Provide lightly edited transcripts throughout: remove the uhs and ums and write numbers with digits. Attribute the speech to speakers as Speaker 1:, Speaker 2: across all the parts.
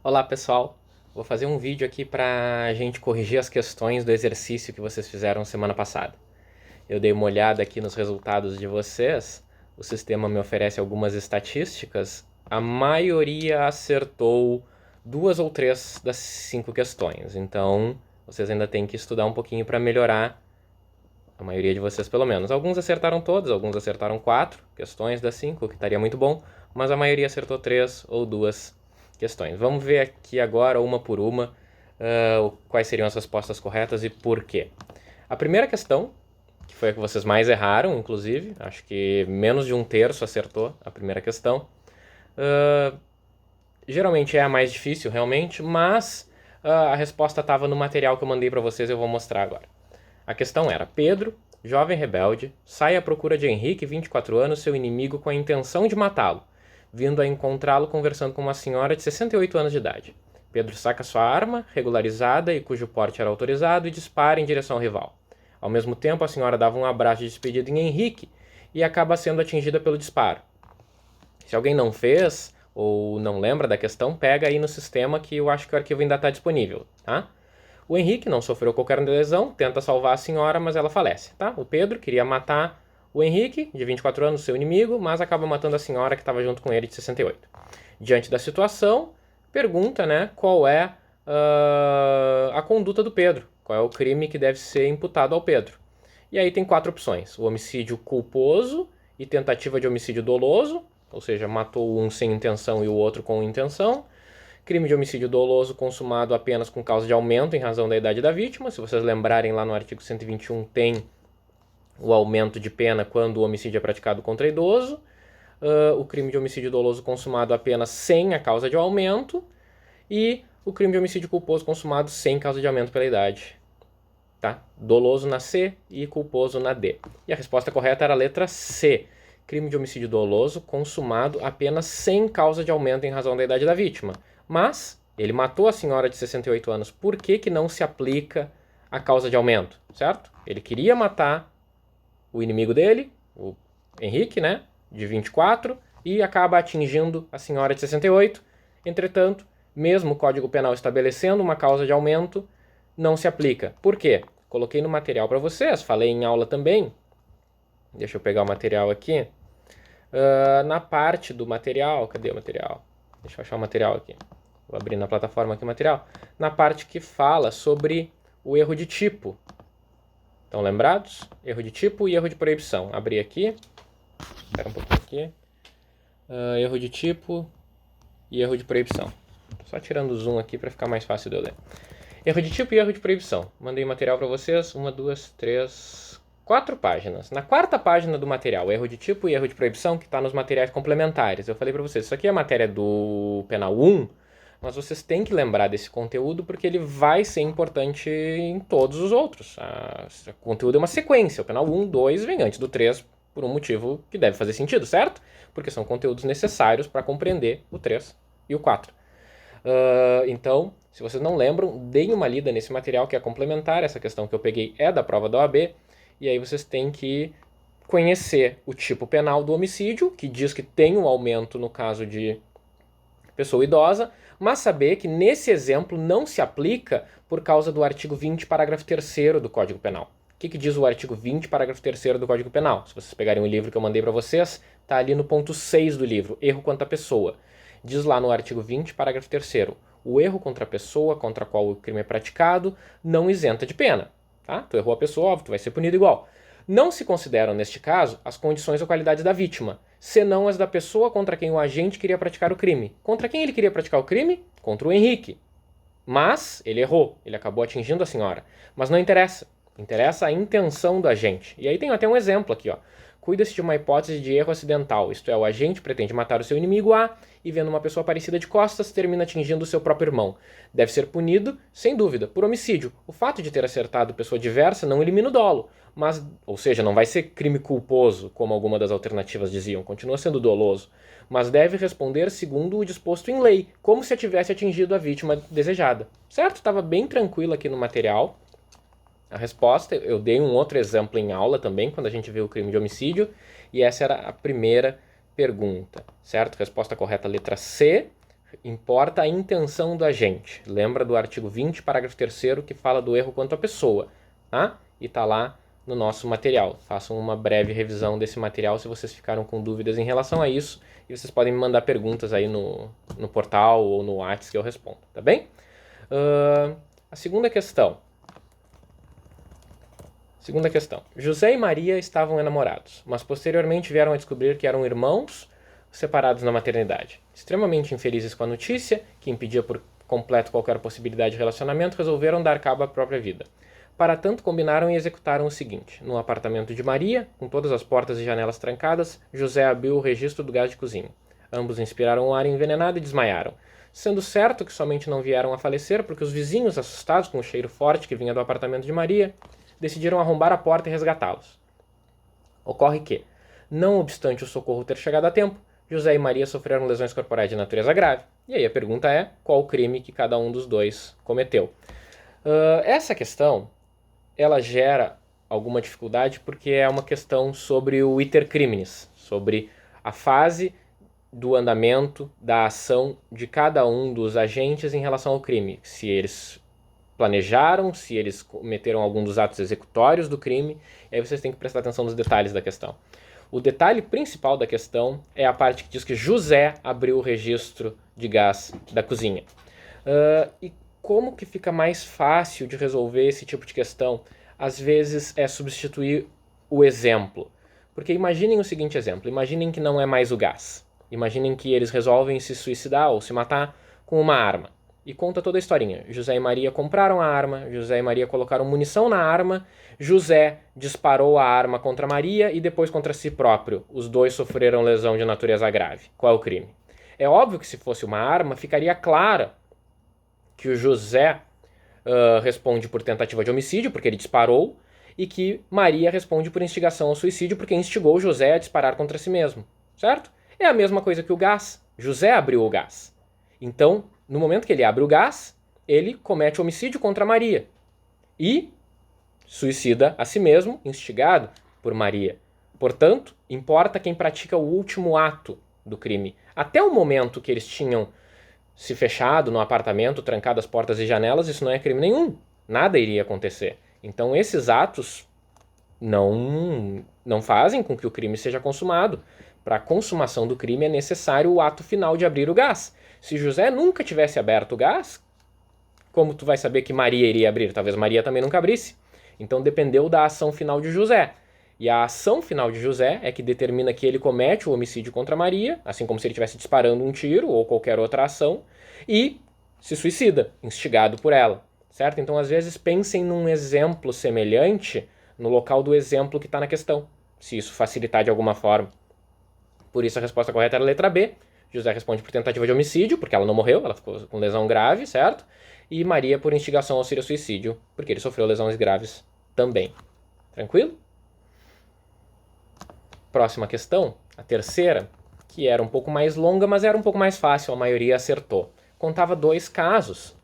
Speaker 1: Olá pessoal, vou fazer um vídeo aqui para a gente corrigir as questões do exercício que vocês fizeram semana passada. Eu dei uma olhada aqui nos resultados de vocês, o sistema me oferece algumas estatísticas, a maioria acertou 2 ou 3 das 5 questões, então vocês ainda têm que estudar um pouquinho para melhorar, a maioria de vocês pelo menos. Alguns acertaram todas, alguns acertaram 4 questões das 5, o que estaria muito bom, mas a maioria acertou 3 ou 2 questões. Vamos ver aqui agora, uma por uma, quais seriam as respostas corretas e por quê. A primeira questão, que foi a que vocês mais erraram, inclusive, acho que menos de 1/3 acertou a primeira questão. Geralmente é a mais difícil, realmente, mas a resposta estava no material que eu mandei para vocês e eu vou mostrar agora. A questão era: Pedro, jovem rebelde, sai à procura de Henrique, 24 anos, seu inimigo, com a intenção de matá-lo, vindo a encontrá-lo conversando com uma senhora de 68 anos de idade. Pedro saca sua arma, regularizada e cujo porte era autorizado, e dispara em direção ao rival. Ao mesmo tempo, a senhora dava um abraço de despedida em Henrique e acaba sendo atingida pelo disparo. Se alguém não fez ou não lembra da questão, pega aí no sistema que eu acho que o arquivo ainda está disponível, tá? O Henrique não sofreu qualquer lesão, tenta salvar a senhora, mas ela falece, tá? O Pedro queria matar o Henrique, de 24 anos, seu inimigo, mas acaba matando a senhora que estava junto com ele, de 68. Diante da situação, pergunta, né, qual é a conduta do Pedro, qual é o crime que deve ser imputado ao Pedro. E aí tem 4 opções: o homicídio culposo e tentativa de homicídio doloso, ou seja, matou um sem intenção e o outro com intenção. Crime de homicídio doloso consumado apenas com causa de aumento em razão da idade da vítima. Se vocês lembrarem, lá no artigo 121 tem o aumento de pena quando o homicídio é praticado contra idoso. O crime de homicídio doloso consumado apenas sem a causa de aumento. E o crime de homicídio culposo consumado sem causa de aumento pela idade. Tá? Doloso na C e culposo na D. E a resposta correta era a letra C. Crime de homicídio doloso consumado apenas sem causa de aumento em razão da idade da vítima. Mas ele matou a senhora de 68 anos. Por que não se aplica a causa de aumento, certo? Ele queria matar o inimigo dele, o Henrique, né, de 24, e acaba atingindo a senhora de 68. Entretanto, mesmo o Código Penal estabelecendo uma causa de aumento, não se aplica. Por quê? Coloquei no material para vocês, falei em aula também. Deixa eu pegar o material aqui. Na parte do material, cadê o material? Deixa eu achar o material aqui. Vou abrir na plataforma aqui o material. Na parte que fala sobre o erro de tipo. Estão lembrados? Erro de tipo e erro de proibição. Abri aqui. Espera um pouquinho aqui. Erro de tipo e erro de proibição. Só tirando o zoom aqui para ficar mais fácil de eu ler. Erro de tipo e erro de proibição. Mandei o material para vocês. 1, 2, 3, 4 páginas. Na 4ª página do material, erro de tipo e erro de proibição, que está nos materiais complementares. Eu falei para vocês, isso aqui é a matéria do Penal 1, mas vocês têm que lembrar desse conteúdo porque ele vai ser importante em todos os outros. O conteúdo é uma sequência. O Penal 1, 2 vem antes do 3 por um motivo que deve fazer sentido, certo? Porque são conteúdos necessários para compreender o 3 e o 4. Então, se vocês não lembram, deem uma lida nesse material que é complementar. Essa questão que eu peguei é da prova da OAB. E aí vocês têm que conhecer o tipo penal do homicídio, que diz que tem um aumento no caso de pessoa idosa, mas saber que nesse exemplo não se aplica por causa do artigo 20, parágrafo 3º do Código Penal. O que diz o artigo 20, parágrafo 3º do Código Penal? Se vocês pegarem o livro que eu mandei para vocês, está ali no ponto 6 do livro, erro quanto à pessoa. Diz lá no artigo 20, parágrafo 3º, o erro contra a pessoa contra a qual o crime é praticado não isenta de pena. Tá? Tu errou a pessoa, óbvio, tu vai ser punido igual. Não se consideram, neste caso, as condições ou qualidades da vítima, senão as da pessoa contra quem o agente queria praticar o crime. Contra quem ele queria praticar o crime? Contra o Henrique. Mas ele errou, ele acabou atingindo a senhora. Mas não interessa. Interessa a intenção do agente. E aí tem até um exemplo aqui, ó. Cuida-se de uma hipótese de erro acidental, isto é, o agente pretende matar o seu inimigo A e, vendo uma pessoa parecida de costas, termina atingindo o seu próprio irmão. Deve ser punido, sem dúvida, por homicídio. O fato de ter acertado pessoa diversa não elimina o dolo, mas, ou seja, não vai ser crime culposo, como alguma das alternativas diziam, continua sendo doloso, mas deve responder segundo o disposto em lei, como se tivesse atingido a vítima desejada. Certo? Estava bem tranquilo aqui no material. A resposta, eu dei um outro exemplo em aula também, quando a gente viu o crime de homicídio, e essa era a primeira pergunta, certo? Resposta correta, letra C. Importa a intenção do agente. Lembra do artigo 20, parágrafo 3º, que fala do erro quanto à pessoa, tá? E tá lá no nosso material. Façam uma breve revisão desse material se vocês ficaram com dúvidas em relação a isso. E vocês podem me mandar perguntas aí no portal ou no WhatsApp que eu respondo, tá bem? A segunda questão. José e Maria estavam enamorados, mas posteriormente vieram a descobrir que eram irmãos separados na maternidade. Extremamente infelizes com a notícia, que impedia por completo qualquer possibilidade de relacionamento, resolveram dar cabo à própria vida. Para tanto, combinaram e executaram o seguinte. No apartamento de Maria, com todas as portas e janelas trancadas, José abriu o registro do gás de cozinha. Ambos inspiraram o ar envenenado e desmaiaram. Sendo certo que somente não vieram a falecer porque os vizinhos, assustados com o cheiro forte que vinha do apartamento de Maria, decidiram arrombar a porta e resgatá-los. Ocorre que, não obstante o socorro ter chegado a tempo, José e Maria sofreram lesões corporais de natureza grave. E aí a pergunta é, qual o crime que cada um dos dois cometeu? Essa questão, ela gera alguma dificuldade porque é uma questão sobre o iter criminis, sobre a fase do andamento da ação de cada um dos agentes em relação ao crime. Se eles planejaram, se eles cometeram algum dos atos executórios do crime, e aí vocês têm que prestar atenção nos detalhes da questão. O detalhe principal da questão é a parte que diz que José abriu o registro de gás da cozinha. E como que fica mais fácil de resolver esse tipo de questão? Às vezes é substituir o exemplo. Porque imaginem o seguinte exemplo, imaginem que não é mais o gás. Imaginem que eles resolvem se suicidar ou se matar com uma arma. E conta toda a historinha. José e Maria compraram a arma, José e Maria colocaram munição na arma, José disparou a arma contra Maria e depois contra si próprio. Os dois sofreram lesão de natureza grave. Qual é o crime? É óbvio que se fosse uma arma, ficaria clara que o José responde por tentativa de homicídio, porque ele disparou, e que Maria responde por instigação ao suicídio, porque instigou José a disparar contra si mesmo. Certo? É a mesma coisa que o gás. José abriu o gás. Então, no momento que ele abre o gás, ele comete homicídio contra Maria e suicida a si mesmo, instigado por Maria. Portanto, importa quem pratica o último ato do crime. Até o momento que eles tinham se fechado no apartamento, trancado as portas e janelas, isso não é crime nenhum. Nada iria acontecer. Então, esses atos não fazem com que o crime seja consumado. Para a consumação do crime é necessário o ato final de abrir o gás. Se José nunca tivesse aberto o gás, como tu vai saber que Maria iria abrir? Talvez Maria também nunca abrisse. Então dependeu da ação final de José. E a ação final de José é que determina que ele comete o homicídio contra Maria, assim como se ele estivesse disparando um tiro ou qualquer outra ação, e se suicida, instigado por ela. Certo? Então às vezes pensem num exemplo semelhante no local do exemplo que está na questão, se isso facilitar de alguma forma. Por isso a resposta correta era a letra B. José responde por tentativa de homicídio, porque ela não morreu, ela ficou com lesão grave, certo? E Maria por instigação ao auxílio-suicídio, porque ele sofreu lesões graves também. Tranquilo? Próxima questão, a terceira, que era um pouco mais longa, mas era um pouco mais fácil, a maioria acertou. Contava 2 casos,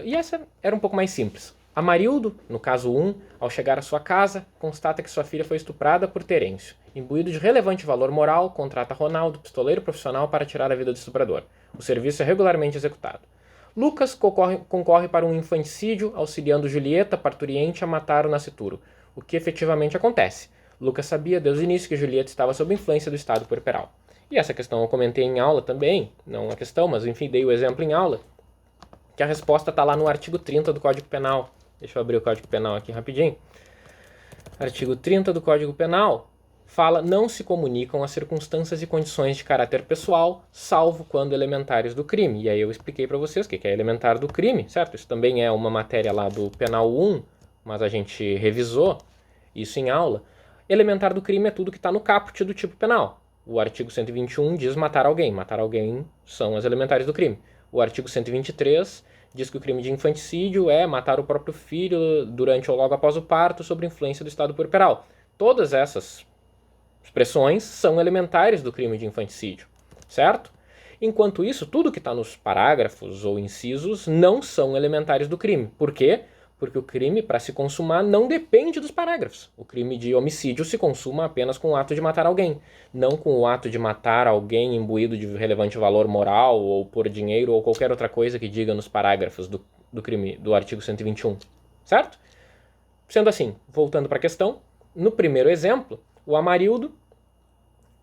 Speaker 1: e essa era um pouco mais simples. Amarildo, no caso 1, ao chegar à sua casa, constata que sua filha foi estuprada por Terêncio. Imbuído de relevante valor moral, contrata Ronaldo, pistoleiro profissional, para tirar a vida do estuprador. O serviço é regularmente executado. Lucas concorre para um infanticídio, auxiliando Julieta, parturiente, a matar o nascituro, o que efetivamente acontece. Lucas sabia desde o início que Julieta estava sob influência do estado puerperal. E essa questão eu comentei em aula também, não a questão, mas enfim, dei o exemplo em aula, que a resposta está lá no artigo 30 do Código Penal. Deixa eu abrir o Código Penal aqui rapidinho. Artigo 30 do Código Penal fala: não se comunicam as circunstâncias e condições de caráter pessoal, salvo quando elementares do crime. E aí eu expliquei para vocês o que é elementar do crime, certo? Isso também é uma matéria lá do Penal 1, mas a gente revisou isso em aula. Elementar do crime é tudo que está no caput do tipo penal. O artigo 121 diz matar alguém. Matar alguém são as elementares do crime. O artigo 123 diz que o crime de infanticídio é matar o próprio filho durante ou logo após o parto sob influência do estado puerperal. Todas essas expressões são elementares do crime de infanticídio, certo? Enquanto isso, tudo que está nos parágrafos ou incisos não são elementares do crime. Por quê? Porque o crime, para se consumar, não depende dos parágrafos. O crime de homicídio se consuma apenas com o ato de matar alguém, não com o ato de matar alguém imbuído de relevante valor moral, ou por dinheiro, ou qualquer outra coisa que diga nos parágrafos do crime do artigo 121. Certo? Sendo assim, voltando para a questão, no primeiro exemplo, o Amarildo,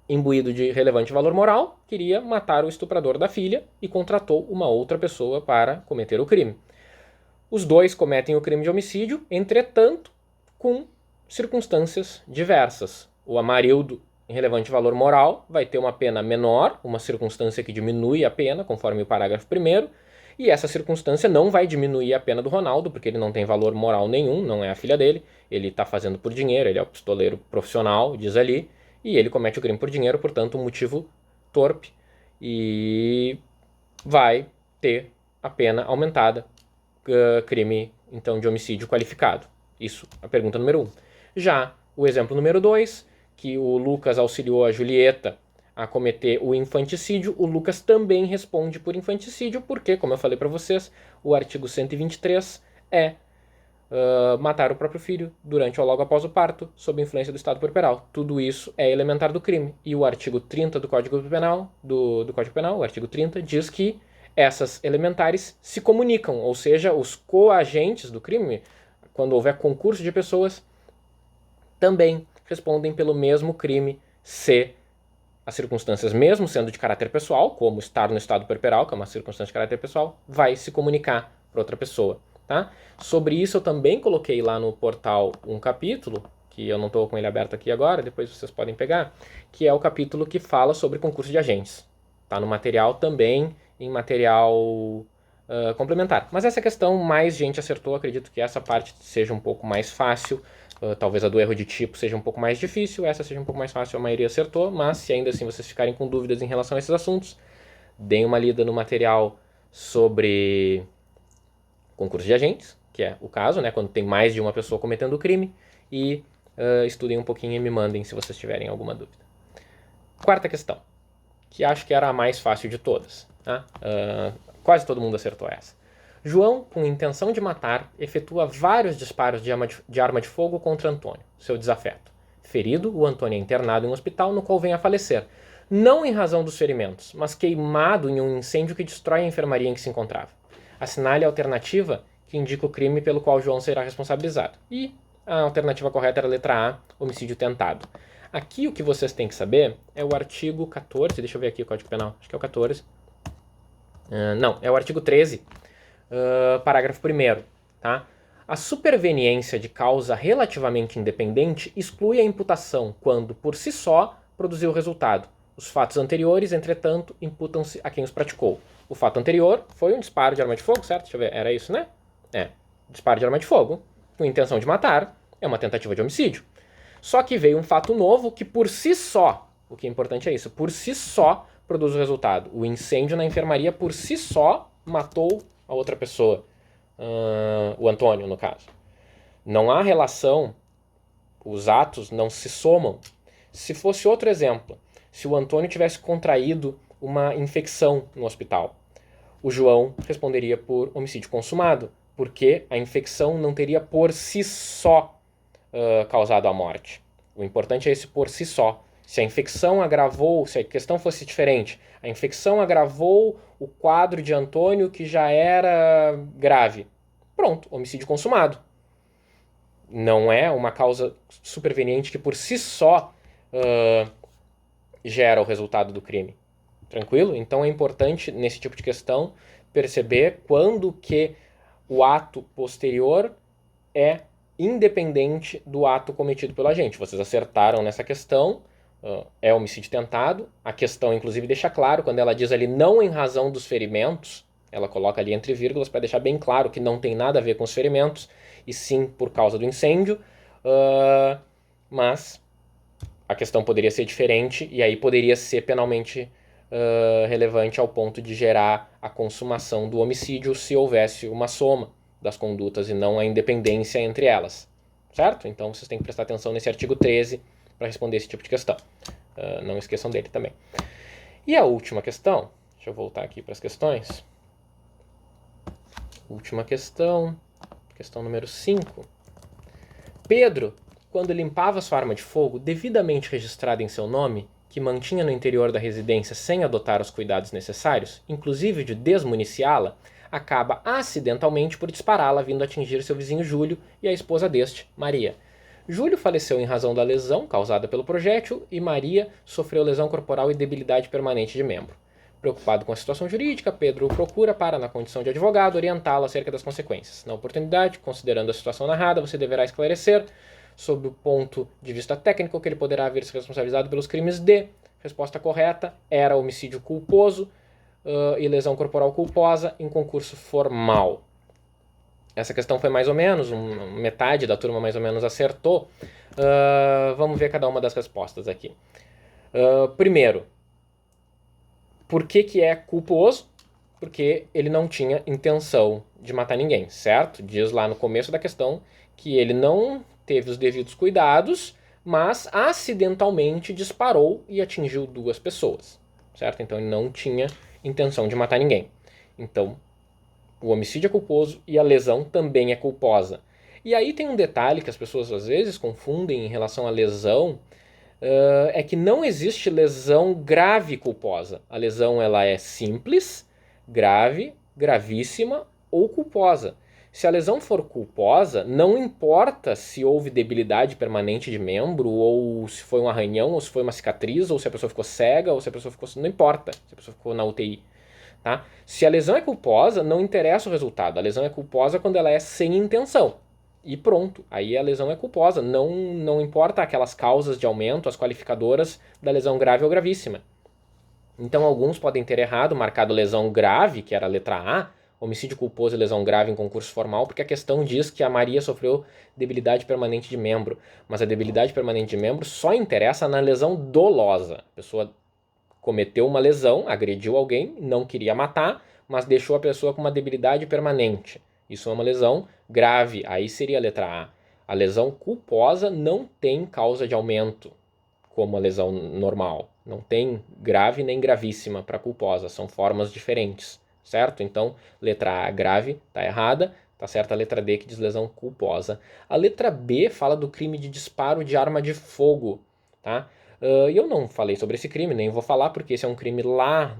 Speaker 1: imbuído de relevante valor moral, queria matar o estuprador da filha e contratou uma outra pessoa para cometer o crime. Os dois cometem o crime de homicídio, entretanto, com circunstâncias diversas. O Amarildo, em relevante valor moral, vai ter uma pena menor, uma circunstância que diminui a pena, conforme o parágrafo 1º, e essa circunstância não vai diminuir a pena do Ronaldo, porque ele não tem valor moral nenhum, não é a filha dele, ele está fazendo por dinheiro, ele é o pistoleiro profissional, diz ali, e ele comete o crime por dinheiro, portanto, um motivo torpe, e vai ter a pena aumentada. Crime, então, de homicídio qualificado. Isso, a pergunta número 1. Já o exemplo número 2, que o Lucas auxiliou a Julieta a cometer o infanticídio, o Lucas também responde por infanticídio, porque, como eu falei para vocês, o artigo 123 é matar o próprio filho durante ou logo após o parto, sob influência do estado puerperal. Tudo isso é elementar do crime. E o artigo 30 do Código Penal, do Código Penal, o artigo 30, diz que essas elementares se comunicam, ou seja, os coagentes do crime, quando houver concurso de pessoas, também respondem pelo mesmo crime se as circunstâncias, mesmo sendo de caráter pessoal, como estar no estado puerperal, que é uma circunstância de caráter pessoal, vai se comunicar para outra pessoa. Tá? Sobre isso eu também coloquei lá no portal um capítulo, que eu não estou com ele aberto aqui agora, depois vocês podem pegar, que é o capítulo que fala sobre concurso de agentes. Tá no material também, em material complementar. Mas essa questão mais gente acertou, acredito que essa parte seja um pouco mais fácil, talvez a do erro de tipo seja um pouco mais difícil, essa seja um pouco mais fácil, a maioria acertou, mas se ainda assim vocês ficarem com dúvidas em relação a esses assuntos, deem uma lida no material sobre concurso de agentes, que é o caso, né, quando tem mais de uma pessoa cometendo o crime, e estudem um pouquinho e me mandem se vocês tiverem alguma dúvida. Quarta questão, que acho que era a mais fácil de todas. Tá? Quase todo mundo acertou essa. João, com intenção de matar, efetua vários disparos de arma de fogo contra Antônio, seu desafeto. Ferido, o Antônio é internado em um hospital no qual vem a falecer, não em razão dos ferimentos, mas queimado em um incêndio que destrói a enfermaria em que se encontrava. Assinale a alternativa que indica o crime pelo qual João será responsabilizado. E a alternativa correta era a letra A, homicídio tentado. Aqui o que vocês têm que saber é o artigo 14, deixa eu ver aqui o Código Penal, acho que é o 14. Não, é o artigo 13, parágrafo 1º, tá? A superveniência de causa relativamente independente exclui a imputação quando, por si só, produziu o resultado. Os fatos anteriores, entretanto, imputam-se a quem os praticou. O fato anterior foi um disparo de arma de fogo, certo? Deixa eu ver, era isso, né? Disparo de arma de fogo, com intenção de matar, é uma tentativa de homicídio. Só que veio um fato novo que por si só, o que é importante é isso, por si só produz o resultado. O incêndio na enfermaria por si só matou a outra pessoa, o Antônio, no caso. Não há relação, os atos não se somam. Se fosse outro exemplo, se o Antônio tivesse contraído uma infecção no hospital, o João responderia por homicídio consumado, porque a infecção não teria por si só causado a morte. O importante é esse por si só. Se a infecção agravou, se a questão fosse diferente, a infecção agravou o quadro de Antônio que já era grave. Pronto, homicídio consumado. Não é uma causa superveniente que por si só gera o resultado do crime. Tranquilo? Então é importante, nesse tipo de questão, perceber quando que o ato posterior é independente do ato cometido pelo agente. Vocês acertaram nessa questão, é homicídio tentado. A questão, inclusive, deixa claro, quando ela diz ali não em razão dos ferimentos, ela coloca ali entre vírgulas para deixar bem claro que não tem nada a ver com os ferimentos, e sim por causa do incêndio, mas a questão poderia ser diferente, e aí poderia ser penalmente relevante ao ponto de gerar a consumação do homicídio se houvesse uma soma das condutas e não a independência entre elas, certo? Então vocês têm que prestar atenção nesse artigo 13 para responder esse tipo de questão. Não esqueçam dele também. E a última questão, deixa eu voltar aqui para as questões. Última questão, Questão número 5. Pedro, quando limpava sua arma de fogo, devidamente registrada em seu nome, que mantinha no interior da residência sem adotar os cuidados necessários, inclusive de desmuniciá-la, acaba acidentalmente por dispará-la, vindo atingir seu vizinho Júlio e a esposa deste, Maria. Júlio faleceu em razão da lesão causada pelo projétil e Maria sofreu lesão corporal e debilidade permanente de membro. Preocupado com a situação jurídica, Pedro o procura para, na condição de advogado, orientá-lo acerca das consequências. Na oportunidade, considerando a situação narrada, você deverá esclarecer, sob o ponto de vista técnico, que ele poderá haver se responsabilizado pelos crimes de... Resposta correta era homicídio culposo e lesão corporal culposa em concurso formal. Essa questão foi mais ou menos, metade da turma mais ou menos acertou. Vamos ver cada uma das respostas aqui. Primeiro, por que é culposo? Porque ele não tinha intenção de matar ninguém, certo? Diz lá no começo da questão que ele não teve os devidos cuidados, mas acidentalmente disparou e atingiu 2 pessoas, certo? Então ele não tinha intenção de matar ninguém. Então, o homicídio é culposo e a lesão também é culposa. E aí tem um detalhe que as pessoas às vezes confundem em relação à lesão, é que não existe lesão grave culposa. A lesão ela é simples, grave, gravíssima ou culposa. Se a lesão for culposa, não importa se houve debilidade permanente de membro, ou se foi um arranhão, ou se foi uma cicatriz, ou se a pessoa ficou cega, ou se a pessoa ficou... Não importa se a pessoa ficou na UTI. Tá? Se a lesão é culposa, não interessa o resultado. A lesão é culposa quando ela é sem intenção. E pronto, aí a lesão é culposa. Não importa aquelas causas de aumento, as qualificadoras da lesão grave ou gravíssima. Então alguns podem ter errado, marcado lesão grave, que era a letra A, homicídio culposo e lesão grave em concurso formal, porque a questão diz que a Maria sofreu debilidade permanente de membro. Mas a debilidade permanente de membro só interessa na lesão dolosa. A pessoa cometeu uma lesão, agrediu alguém, não queria matar, mas deixou a pessoa com uma debilidade permanente. Isso é uma lesão grave, aí seria a letra A. A lesão culposa não tem causa de aumento, como a lesão normal. Não tem grave nem gravíssima para culposa, são formas diferentes, certo? Então, letra A grave, está errada, tá certa a letra D que diz lesão culposa. A letra B fala do crime de disparo de arma de fogo, tá? E eu não falei sobre esse crime, nem vou falar, porque esse é um crime lá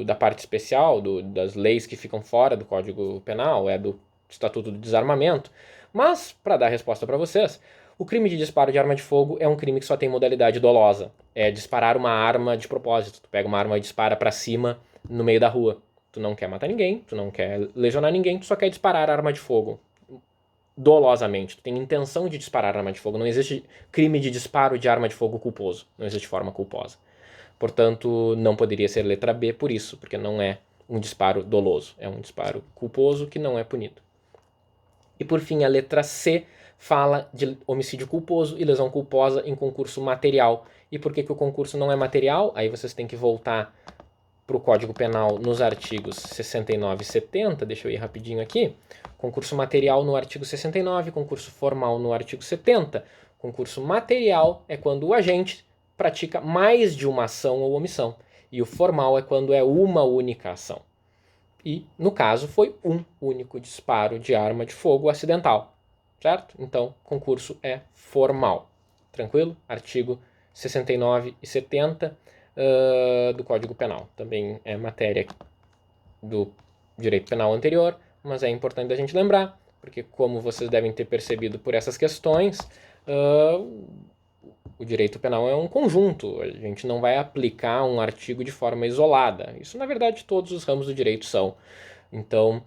Speaker 1: da parte especial, das leis que ficam fora do Código Penal, é do Estatuto do Desarmamento. Mas, para dar a resposta para vocês, o crime de disparo de arma de fogo é um crime que só tem modalidade dolosa. É disparar uma arma de propósito. Tu pega uma arma e dispara para cima no meio da rua. Tu não quer matar ninguém, tu não quer lesionar ninguém, tu só quer disparar arma de fogo. Dolosamente, tu tem intenção de disparar arma de fogo. Não existe crime de disparo de arma de fogo culposo. Não existe forma culposa. Portanto, não poderia ser letra B por isso, porque não é um disparo doloso. É um disparo culposo que não é punido. E por fim, a letra C fala de homicídio culposo e lesão culposa em concurso material. E por que o concurso não é material? Aí vocês têm que voltar para o Código Penal nos artigos 69 e 70, deixa eu ir rapidinho aqui. Concurso material no artigo 69, concurso formal no artigo 70. Concurso material é quando o agente pratica mais de uma ação ou omissão. E o formal é quando é uma única ação. E, no caso, foi um único disparo de arma de fogo acidental. Certo? Então, concurso é formal. Tranquilo? Artigo 69 e 70 do Código Penal. Também é matéria do direito penal anterior, mas é importante a gente lembrar, porque como vocês devem ter percebido por essas questões, o direito penal é um conjunto, a gente não vai aplicar um artigo de forma isolada. Isso, na verdade, todos os ramos do direito são. Então,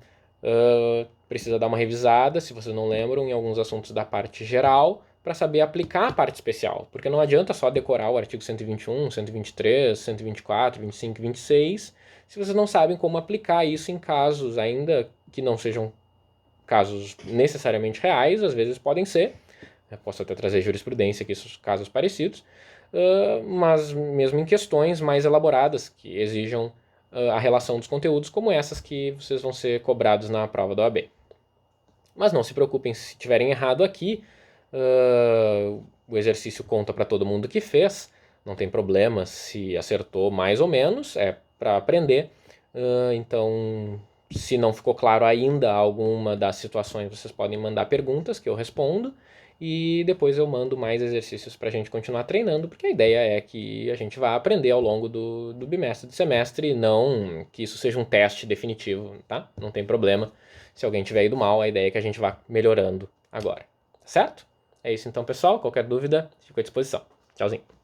Speaker 1: precisa dar uma revisada, se vocês não lembram, em alguns assuntos da parte geral, para saber aplicar a parte especial, porque não adianta só decorar o artigo 121, 123, 124, 25 e 26, se vocês não sabem como aplicar isso em casos, ainda que não sejam casos necessariamente reais, às vezes podem ser, eu posso até trazer jurisprudência aqui, casos parecidos, mas mesmo em questões mais elaboradas, que exijam a relação dos conteúdos, como essas que vocês vão ser cobrados na prova da OAB. Mas não se preocupem se tiverem errado aqui, o exercício conta para todo mundo que fez, não tem problema se acertou mais ou menos, é para aprender, então Se não ficou claro ainda alguma das situações, vocês podem mandar perguntas que eu respondo. E depois eu mando mais exercícios para a gente continuar treinando, porque a ideia é que a gente vá aprender ao longo do bimestre, do semestre, e não que isso seja um teste definitivo, tá? Não tem problema. Se alguém tiver ido mal, a ideia é que a gente vá melhorando agora, certo? É isso então, pessoal. Qualquer dúvida, fico à disposição. Tchauzinho.